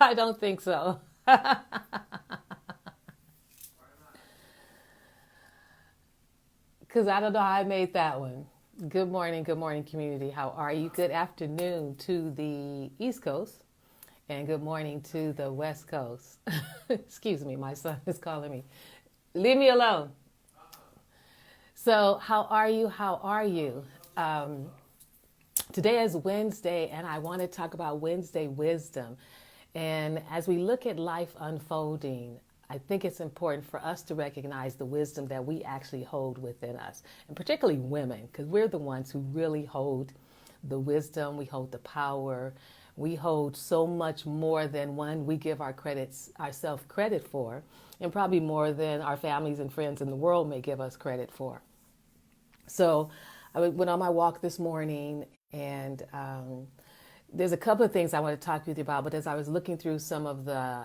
I don't think so. Because I don't know how I made that one. Good morning, community. How are you? Good afternoon to the East Coast, and good morning to the West Coast. Excuse me, my son is calling me. Leave me alone. So, how are you? How are you? Um, Today is Wednesday, and I want to talk about Wednesday wisdom. And as we look at life unfolding, I think it's important for us to recognize the wisdom that we actually hold within us, and particularly women, because we're the ones who really hold the wisdom, we hold the power, we hold so much more than one we give ourselves credit for, and probably more than our families and friends in the world may give us credit for. So I went on my walk this morning, and there's a couple of things I want to talk with you about. But as I was looking through some of the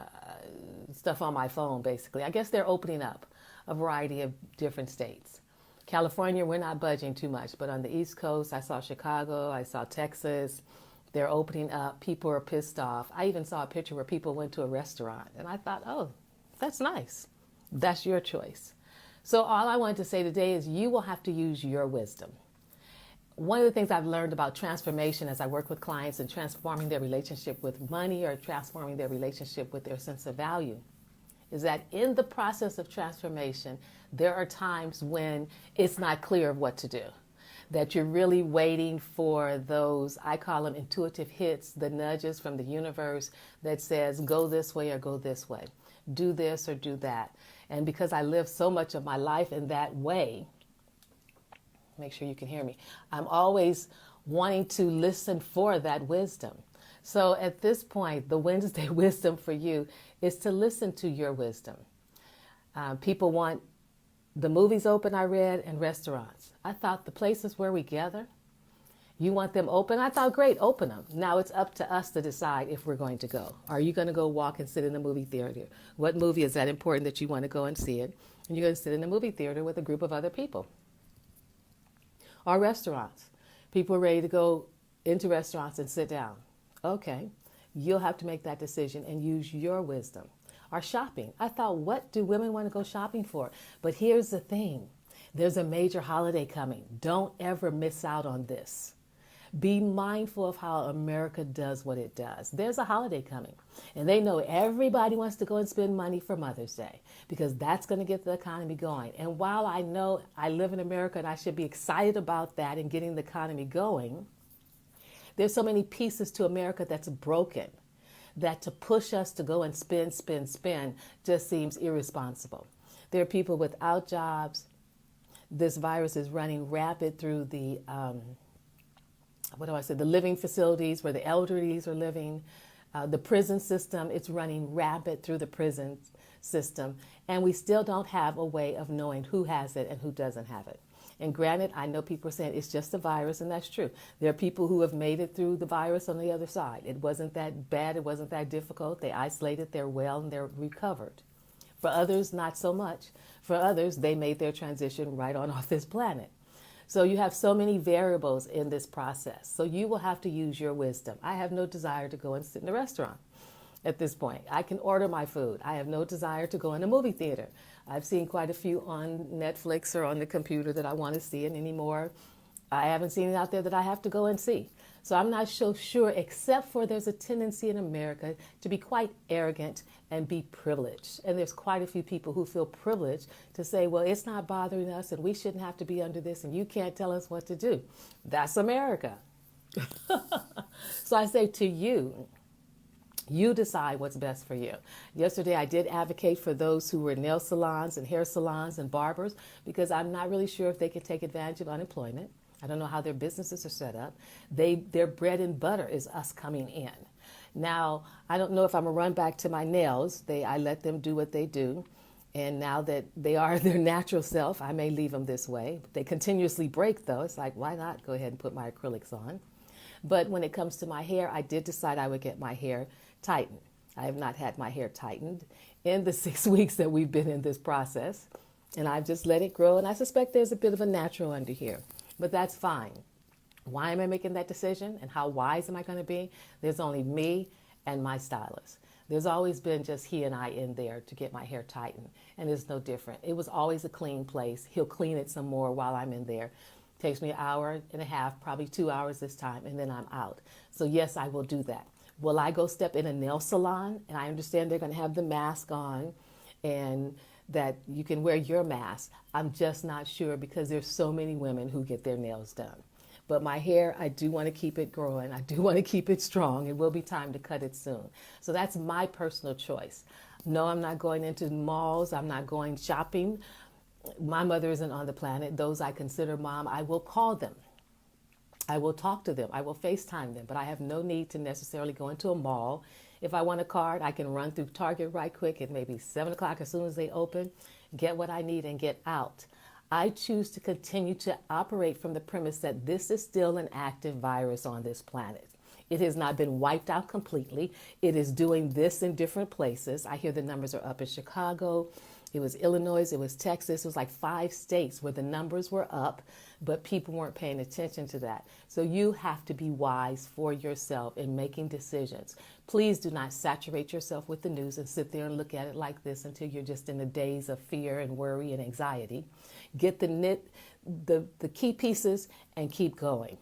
stuff on my phone, basically, I guess they're opening up a variety of different states. California, we're not budging too much, but on the East Coast, I saw Chicago, I saw Texas. They're opening up. People are pissed off. I even saw a picture where people went to a restaurant, and I thought, oh, that's nice. That's your choice. So all I wanted to say today is you will have to use your wisdom. One of the things I've learned about transformation as I work with clients and transforming their relationship with money or transforming their relationship with their sense of value is that in the process of transformation, there are times when it's not clear of what to do. That you're really waiting for those, I call them intuitive hits, the nudges from the universe that says, go this way or go this way, do this or do that. And because I live so much of my life in that way, make sure you can hear me, I'm always wanting to listen for that wisdom. So at this point, the Wednesday wisdom for you is to listen to your wisdom. People want the movies open, I read, and restaurants. I thought the places where we gather, you want them open? I thought, great, open them. Now it's up to us to decide if we're going to go. Are you going to go walk and sit in the movie theater? What movie is that important that you want to go and see it? And you're going to sit in the movie theater with a group of other people. Or restaurants. People are ready to go into restaurants and sit down. Okay, you'll have to make that decision and use your wisdom. Or shopping. I thought, what do women want to go shopping for? But here's the thing. There's a major holiday coming. Don't ever miss out on this. Be mindful of how America does what it does. There's a holiday coming, and they know everybody wants to go and spend money for Mother's Day because that's going to get the economy going. And while I know I live in America and I should be excited about that and getting the economy going, there's so many pieces to America that's broken that to push us to go and spend just seems irresponsible. There are people without jobs. This virus is running rapid through the the living facilities where the elderlies are living, the prison system, it's running rapid through the prison system, and we still don't have a way of knowing who has it and who doesn't have it. And granted, I know people are saying it's just a virus, and that's true. There are people who have made it through the virus on the other side. It wasn't that bad, it wasn't that difficult. They isolated, they're well, and they're recovered. For others, not so much. For others, they made their transition right on off this planet. So you have so many variables in this process. So you will have to use your wisdom. I have no desire to go and sit in a restaurant at this point. I can order my food. I have no desire to go in a movie theater. I've seen quite a few on Netflix or on the computer that I want to see, and anymore I haven't seen it out there that I have to go and see. So I'm not so sure, except for there's a tendency in America to be quite arrogant and be privileged. And there's quite a few people who feel privileged to say, well, it's not bothering us and we shouldn't have to be under this and you can't tell us what to do. That's America. So I say to you, you decide what's best for you. Yesterday, I did advocate for those who were nail salons and hair salons and barbers because I'm not really sure if they can take advantage of unemployment. I don't know how their businesses are set up. Their bread and butter is us coming in. Now, I don't know if I'm going to run back to my nails. I let them do what they do. And now that they are their natural self, I may leave them this way. They continuously break, though. It's like, why not go ahead and put my acrylics on? But when it comes to my hair, I did decide I would get my hair tightened. I have not had my hair tightened in the 6 weeks that we've been in this process. And I've just let it grow. And I suspect there's a bit of a natural under here. But that's fine. Why am I making that decision and how wise am I going to be? There's only me and my stylist. There's always been just he and I in there to get my hair tightened, and it's no different. It was always a clean place. He'll clean it some more while I'm in there. Takes me an hour and a half, probably 2 hours this time, and then I'm out. So yes, I will do that. Will I go step in a nail salon? And I understand they're going to have the mask on and that you can wear your mask. I'm just not sure because there's so many women who get their nails done. But my hair, I do want to keep it growing. I do want to keep it strong. It will be time to cut it soon. So that's my personal choice. No, I'm not going into malls. I'm not going shopping. My mother isn't on the planet. Those I consider mom, I will call them. I will talk to them. I will FaceTime them. But I have no need to necessarily go into a mall. If I want a card, I can run through Target right quick at maybe 7 o'clock as soon as they open, get what I need and get out. I choose to continue to operate from the premise that this is still an active virus on this planet. It has not been wiped out completely. It is doing this in different places. I hear the numbers are up in Chicago. It was Illinois, it was Texas. It was like 5 states where the numbers were up, but people weren't paying attention to that. So you have to be wise for yourself in making decisions. Please do not saturate yourself with the news and sit there and look at it like this until you're just in a daze of fear and worry and anxiety. Get the key pieces and keep going.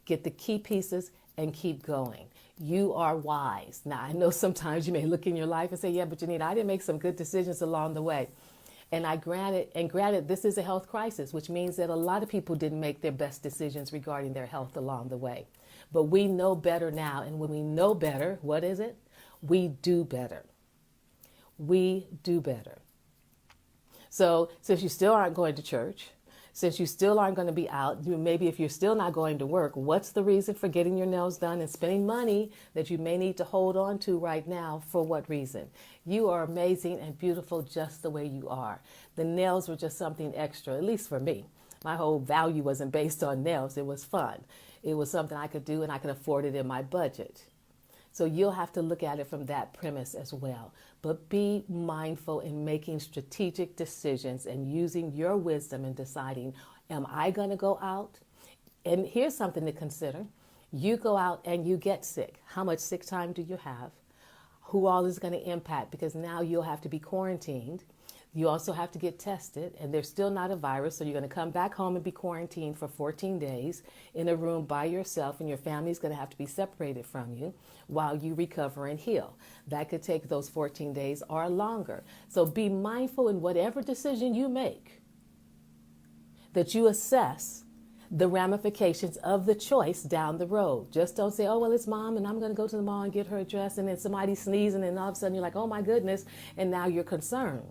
Get the key pieces and keep going. You are wise. Now, I know sometimes you may look in your life and say, yeah, but Janita, I didn't make some good decisions along the way. And granted, this is a health crisis, which means that a lot of people didn't make their best decisions regarding their health along the way. But we know better now. And when we know better, what is it? We do better. We do better. So since you still aren't going to church, since you still aren't going to be out, maybe if you're still not going to work, what's the reason for getting your nails done and spending money that you may need to hold on to right now? For what reason? You are amazing and beautiful just the way you are. The nails were just something extra, at least for me. My whole value wasn't based on nails. It was fun. It was something I could do and I could afford it in my budget. So you'll have to look at it from that premise as well. But be mindful in making strategic decisions and using your wisdom in deciding, am I going to go out? And here's something to consider. You go out and you get sick. How much sick time do you have? Who all is going to impact? Because now you'll have to be quarantined. You also have to get tested, and there's still not a virus, so you're going to come back home and be quarantined for 14 days in a room by yourself, and your family's going to have to be separated from you while you recover and heal. That could take those 14 days or longer. So be mindful in whatever decision you make that you assess the ramifications of the choice down the road. Just don't say, oh, well, it's mom, and I'm going to go to the mall and get her a dress, and then somebody sneezes, and then all of a sudden you're like, oh, my goodness, and now you're concerned.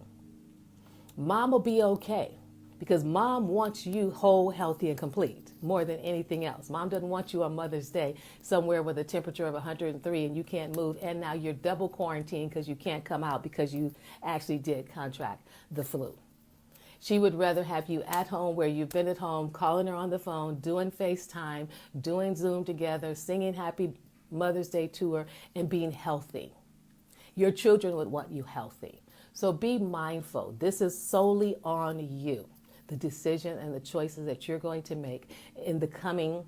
Mom will be okay because mom wants you whole, healthy, and complete more than anything else. Mom doesn't want you on Mother's Day somewhere with a temperature of 103 and you can't move, and now you're double quarantined because you can't come out because you actually did contract the flu. She would rather have you at home where you've been at home, calling her on the phone, doing FaceTime, doing Zoom together, singing Happy Mother's Day to her, and being healthy. Your children would want you healthy. So be mindful. This is solely on you, the decision and the choices that you're going to make in the coming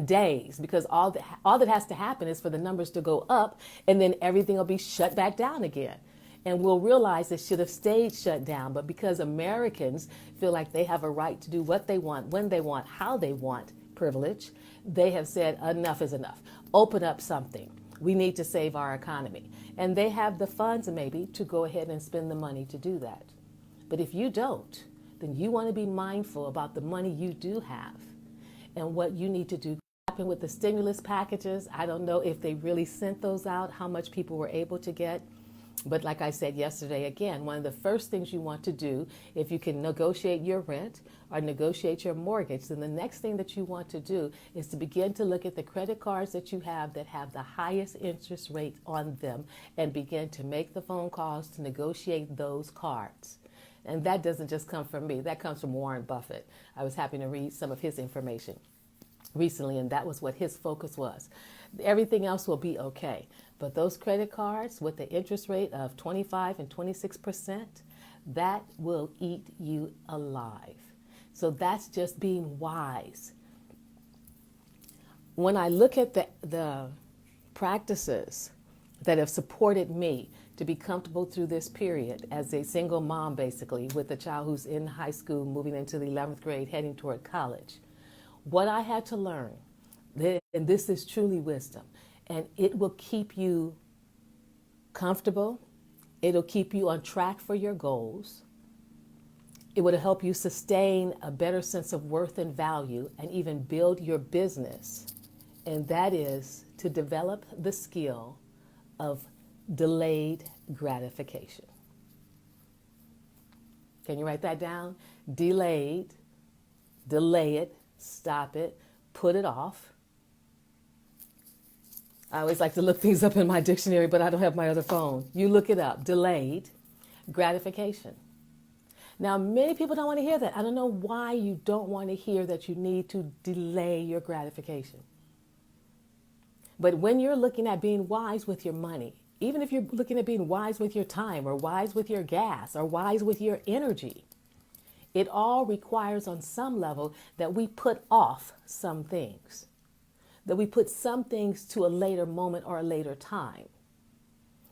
days, because all that has to happen is for the numbers to go up, and then everything will be shut back down again. And we'll realize it should have stayed shut down, but because Americans feel like they have a right to do what they want, when they want, how they want, privilege, they have said enough is enough. Open up something. We need to save our economy. And they have the funds maybe to go ahead and spend the money to do that. But if you don't, then you want to be mindful about the money you do have and what you need to do. Happen with the stimulus packages. I don't know if they really sent those out, how much people were able to get. But like I said yesterday, again, one of the first things you want to do, if you can negotiate your rent or negotiate your mortgage, then the next thing that you want to do is to begin to look at the credit cards that you have that have the highest interest rate on them and begin to make the phone calls to negotiate those cards. And that doesn't just come from me. That comes from Warren Buffett. I was happy to read some of his information recently, and that was what his focus was. Everything else will be okay. But those credit cards with the interest rate of 25 and 26%, that will eat you alive. So that's just being wise. When I look at the practices that have supported me to be comfortable through this period as a single mom, basically, with a child who's in high school, moving into the 11th grade, heading toward college. What I had to learn, and this is truly wisdom, and it will keep you comfortable. It'll keep you on track for your goals. It would help you sustain a better sense of worth and value and even build your business. And that is to develop the skill of delayed gratification. Can you write that down? Delayed, delay it, stop it, put it off. I always like to look things up in my dictionary, but I don't have my other phone. You look it up. Delayed gratification. Now, many people don't want to hear that. I don't know why you don't want to hear that you need to delay your gratification. But when you're looking at being wise with your money, even if you're looking at being wise with your time or wise with your gas or wise with your energy, it all requires on some level that we put off some things, that we put some things to a later moment or a later time,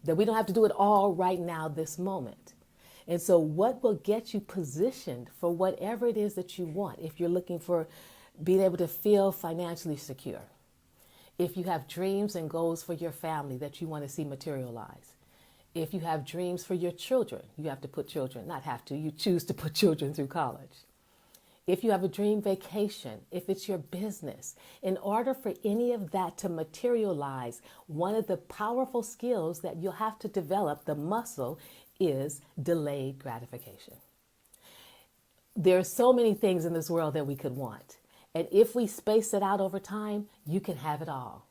that we don't have to do it all right now, this moment. And so what will get you positioned for whatever it is that you want, if you're looking for being able to feel financially secure, if you have dreams and goals for your family that you want to see materialize, if you have dreams for your children, you have to put children, not have to, you choose to put children through college. If you have a dream vacation, if it's your business, in order for any of that to materialize, one of the powerful skills that you'll have to develop, the muscle, is delayed gratification. There are so many things in this world that we could want. And if we space it out over time, you can have it all.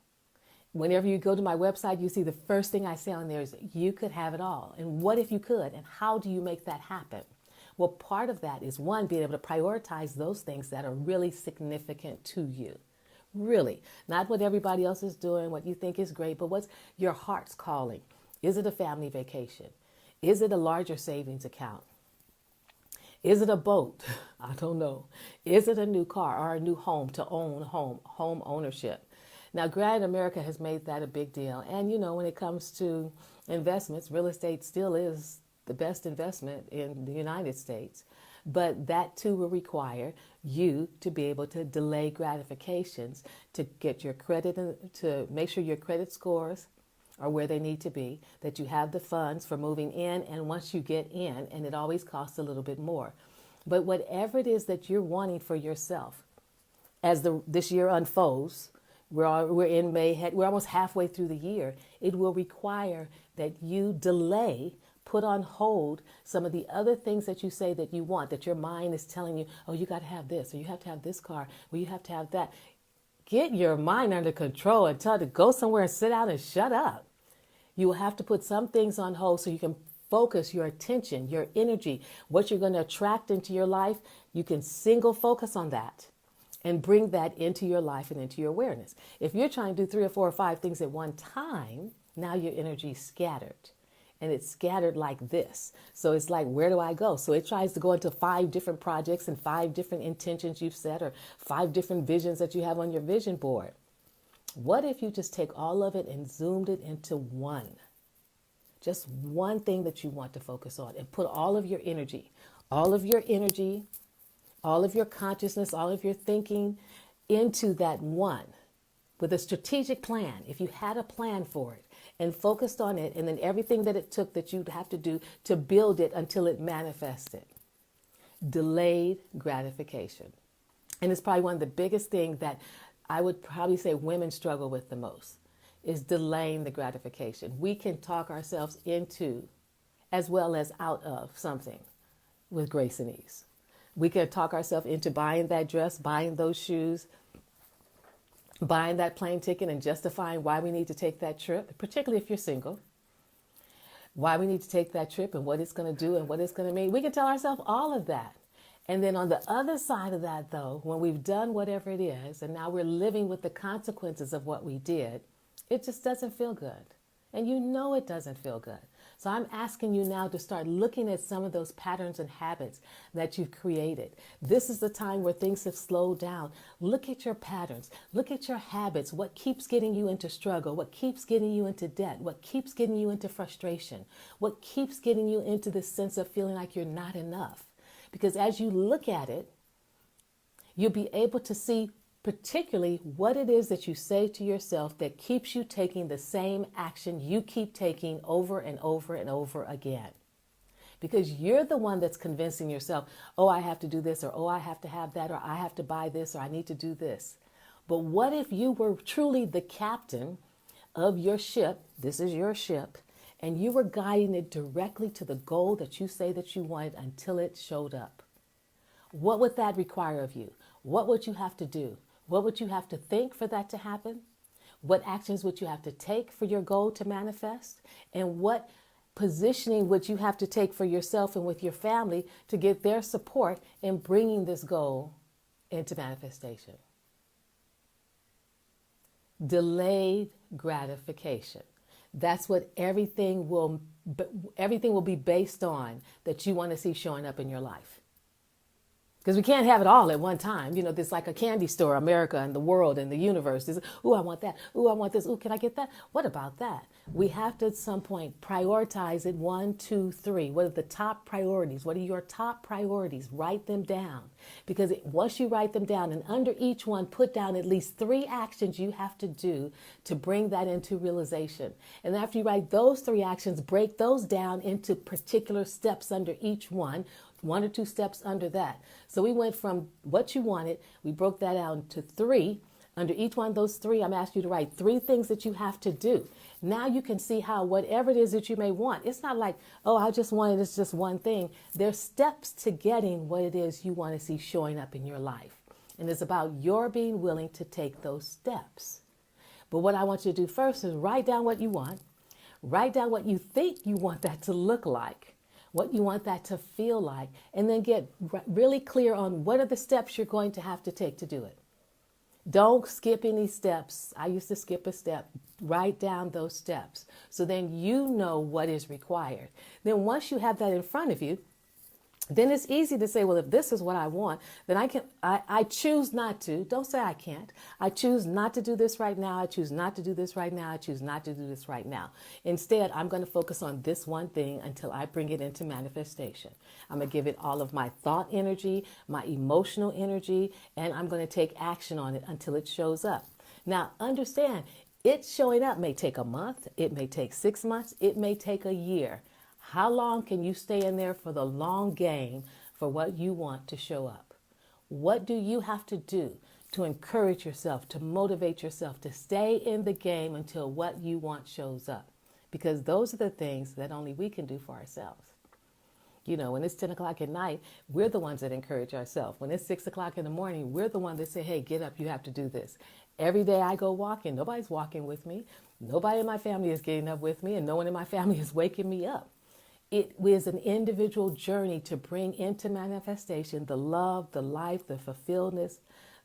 Whenever you go to my website, you see the first thing I say on there is you could have it all. And what if you could? And how do you make that happen? Well, part of that is, one, being able to prioritize those things that are really significant to you. Really, not what everybody else is doing, what you think is great, but what's your heart's calling. Is it a family vacation? Is it a larger savings account? Is it a boat? I don't know. Is it a new car or a new home to own, home ownership? Now, granted, America has made that a big deal. And, you know, when it comes to investments, real estate still is the best investment in the United States. But that too will require you to be able to delay gratifications, to get your credit, to make sure your credit scores are where they need to be, that you have the funds for moving in, and once you get in, and it always costs a little bit more. But whatever it is that you're wanting for yourself, as this year unfolds, we're in May, we're almost halfway through the year, it will require that you delay, put on hold some of the other things that you say that you want, that your mind is telling you, oh, you got to have this, or you have to have this car, or you have to have that. Get your mind under control and tell it to go somewhere and sit down and shut up. You will have to put some things on hold so you can focus your attention, your energy, what you're going to attract into your life. You can single focus on that and bring that into your life and into your awareness. If you're trying to do 3 or 4 or 5 things at one time, now your energy is scattered. And it's scattered like this. So it's like, where do I go? So it tries to go into 5 different projects and 5 different intentions you've set, or 5 different visions that you have on your vision board. What if you just take all of it and zoomed it into one? Just one thing that you want to focus on, and put all of your energy, all of your consciousness, all of your thinking into that one with a strategic plan. If you had a plan for it and focused on it, and then everything that it took that you'd have to do to build it until it manifested. Delayed gratification. And it's probably one of the biggest things that I would probably say women struggle with the most, is delaying the gratification. We can talk ourselves into, as well as out of, something with grace and ease. We can talk ourselves into buying that dress, buying those shoes, buying that plane ticket, and justifying why we need to take that trip, particularly if you're single, why we need to take that trip and what it's going to do and what it's going to mean. We can tell ourselves all of that. And then on the other side of that, though, when we've done whatever it is, and now we're living with the consequences of what we did, it just doesn't feel good. And you know it doesn't feel good. So I'm asking you now to start looking at some of those patterns and habits that you've created. This is the time where things have slowed down. Look at your patterns. Look at your habits. What keeps getting you into struggle? What keeps getting you into debt? What keeps getting you into frustration? What keeps getting you into this sense of feeling like you're not enough? Because as you look at it, you'll be able to see particularly what it is that you say to yourself that keeps you taking the same action you keep taking over and over and over again. Because you're the one that's convincing yourself, oh, I have to do this, or oh, I have to have that, or I have to buy this, or I need to do this. But what if you were truly the captain of your ship? This is your ship, and you were guiding it directly to the goal that you say that you wanted until it showed up. What would that require of you? What would you have to do? What would you have to think for that to happen? What actions would you have to take for your goal to manifest? And what positioning would you have to take for yourself and with your family to get their support in bringing this goal into manifestation? Delayed gratification. That's what everything will be based on that you want to see showing up in your life. Because we can't have it all at one time. You know, there's like a candy store, America and the world and the universe. There's, ooh, I want that. Ooh, I want this. Ooh, can I get that? What about that? We have to at some point prioritize it. 1, 2, 3. What are the top priorities? What are your top priorities? Write them down. Because once you write them down, and under each one, put down at least 3 actions you have to do to bring that into realization. And after you write those 3 actions, break those down into particular steps under each one. 1 or 2 steps under that. So we went from what you wanted, we broke that out to 3. Under each one of those 3, I'm asking you to write 3 things that you have to do. Now you can see how whatever it is that you may want, it's not like, oh, I just wanted this just one thing. There's steps to getting what it is you want to see showing up in your life. And it's about your being willing to take those steps. But what I want you to do first is write down what you want. Write down what you think you want that to look like, what you want that to feel like, and then get really clear on what are the steps you're going to have to take to do it. Don't skip any steps. I used to skip a step. Write down those steps so then you know what is required. Then once you have that in front of you, then it's easy to say, well, if this is what I want, then I choose not to. Don't say I can't. I choose not to do this right now. I choose not to do this right now. I choose not to do this right now. Instead, I'm going to focus on this one thing until I bring it into manifestation. I'm going to give it all of my thought energy, my emotional energy, and I'm going to take action on it until it shows up. Now, understand, it showing up may take a month. It may take 6 months. It may take a year. How long can you stay in there for the long game for what you want to show up? What do you have to do to encourage yourself, to motivate yourself, to stay in the game until what you want shows up? Because those are the things that only we can do for ourselves. You know, when it's 10 o'clock at night, we're the ones that encourage ourselves. When it's 6 o'clock in the morning, we're the ones that say, hey, get up, you have to do this. Every day I go walking, nobody's walking with me. Nobody in my family is getting up with me, and no one in my family is waking me up. It is an individual journey to bring into manifestation the love, the life, the fulfillment,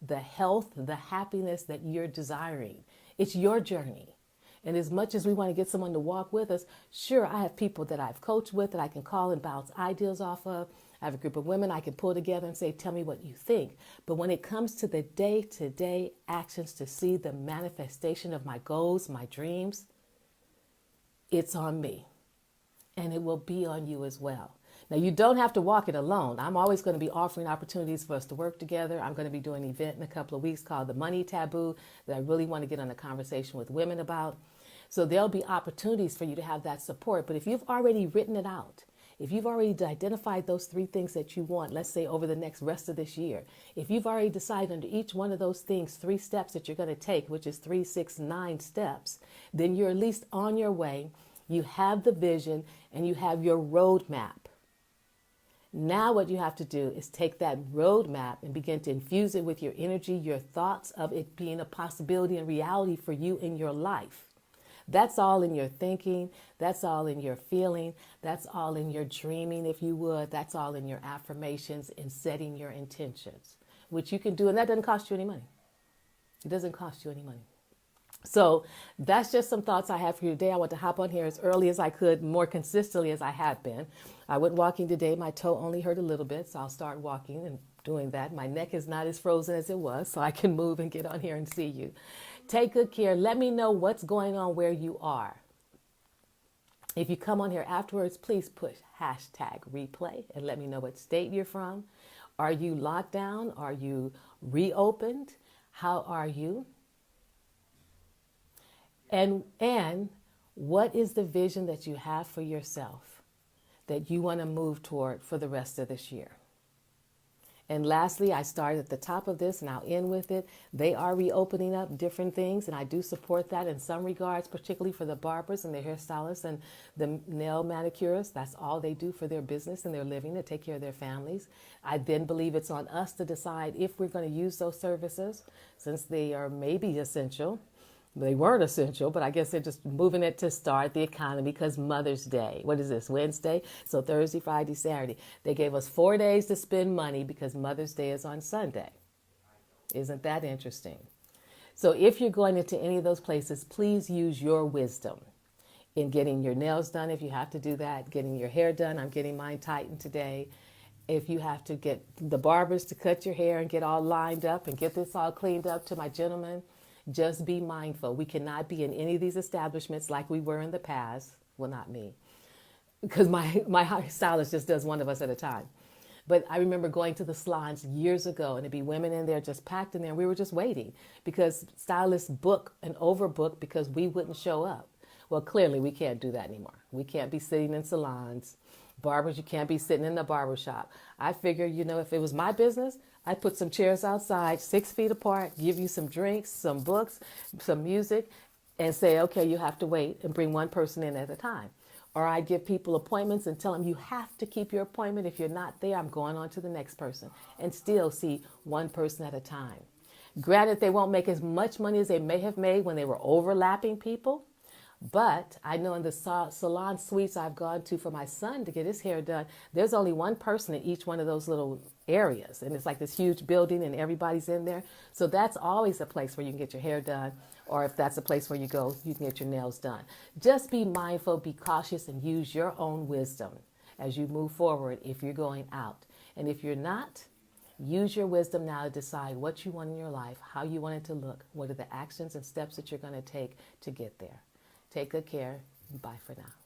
the health, the happiness that you're desiring. It's your journey. And as much as we want to get someone to walk with us, sure, I have people that I've coached with that I can call and bounce ideas off of. I have a group of women I can pull together and say, tell me what you think. But when it comes to the day-to-day actions to see the manifestation of my goals, my dreams, it's on me. And it will be on you as well. Now, you don't have to walk it alone. I'm always going to be offering opportunities for us to work together. I'm going to be doing an event in a couple of weeks called The Money Taboo that I really want to get on a conversation with women about. So there'll be opportunities for you to have that support. But if you've already written it out, if you've already identified those 3 things that you want, let's say over the next rest of this year, if you've already decided under each one of those things, 3 steps that you're going to take, which is 3, 6, 9 steps, then you're at least on your way. You have the vision and you have your roadmap. Now what you have to do is take that roadmap and begin to infuse it with your energy, your thoughts of it being a possibility and reality for you in your life. That's all in your thinking. That's all in your feeling. That's all in your dreaming, if you would. That's all in your affirmations and setting your intentions, which you can do. And that doesn't cost you any money. It doesn't cost you any money. So that's just some thoughts I have for you today. I want to hop on here as early as I could, more consistently as I have been. I went walking today. My toe only hurt a little bit, so I'll start walking and doing that. My neck is not as frozen as it was, so I can move and get on here and see you. Take good care. Let me know what's going on where you are. If you come on here afterwards, please push hashtag replay and let me know what state you're from. Are you locked down? Are you reopened? How are you? And what is the vision that you have for yourself that you want to move toward for the rest of this year? And lastly, I started at the top of this and I'll end with it. They are reopening up different things, and I do support that in some regards, particularly for the barbers and the hairstylists and the nail manicurists. That's all they do for their business and their living, to take care of their families. I then believe it's on us to decide if we're going to use those services, since they are maybe essential. They weren't essential, but I guess they're just moving it to start the economy because Mother's Day. What is this, Wednesday? So Thursday, Friday, Saturday. They gave us 4 days to spend money because Mother's Day is on Sunday. Isn't that interesting? So if you're going into any of those places, please use your wisdom in getting your nails done if you have to do that, getting your hair done. I'm getting mine tightened today. If you have to get the barbers to cut your hair and get all lined up and get this all cleaned up, to my gentlemen, just be mindful. We cannot be in any of these establishments like we were in the past. Well, not me, because my stylist just does one of us at a time. But I remember going to the salons years ago, and it'd be women in there just packed in there. And we were just waiting because stylists book and overbook because we wouldn't show up. Well, clearly we can't do that anymore. We can't be sitting in salons. Barbers, you can't be sitting in the barber shop. I figure, if it was my business, I'd put some chairs outside, 6 feet apart, give you some drinks, some books, some music, and say, okay, you have to wait, and bring one person in at a time. Or I'd give people appointments and tell them, you have to keep your appointment. If you're not there, I'm going on to the next person, and still see one person at a time. Granted, they won't make as much money as they may have made when they were overlapping people. But I know in the salon suites I've gone to for my son to get his hair done, there's only one person in each one of those little areas. And it's like this huge building and everybody's in there. So that's always a place where you can get your hair done. Or if that's a place where you go, you can get your nails done. Just be mindful, be cautious, and use your own wisdom as you move forward if you're going out. And if you're not, use your wisdom now to decide what you want in your life, how you want it to look, what are the actions and steps that you're going to take to get there. Take good care. Bye for now.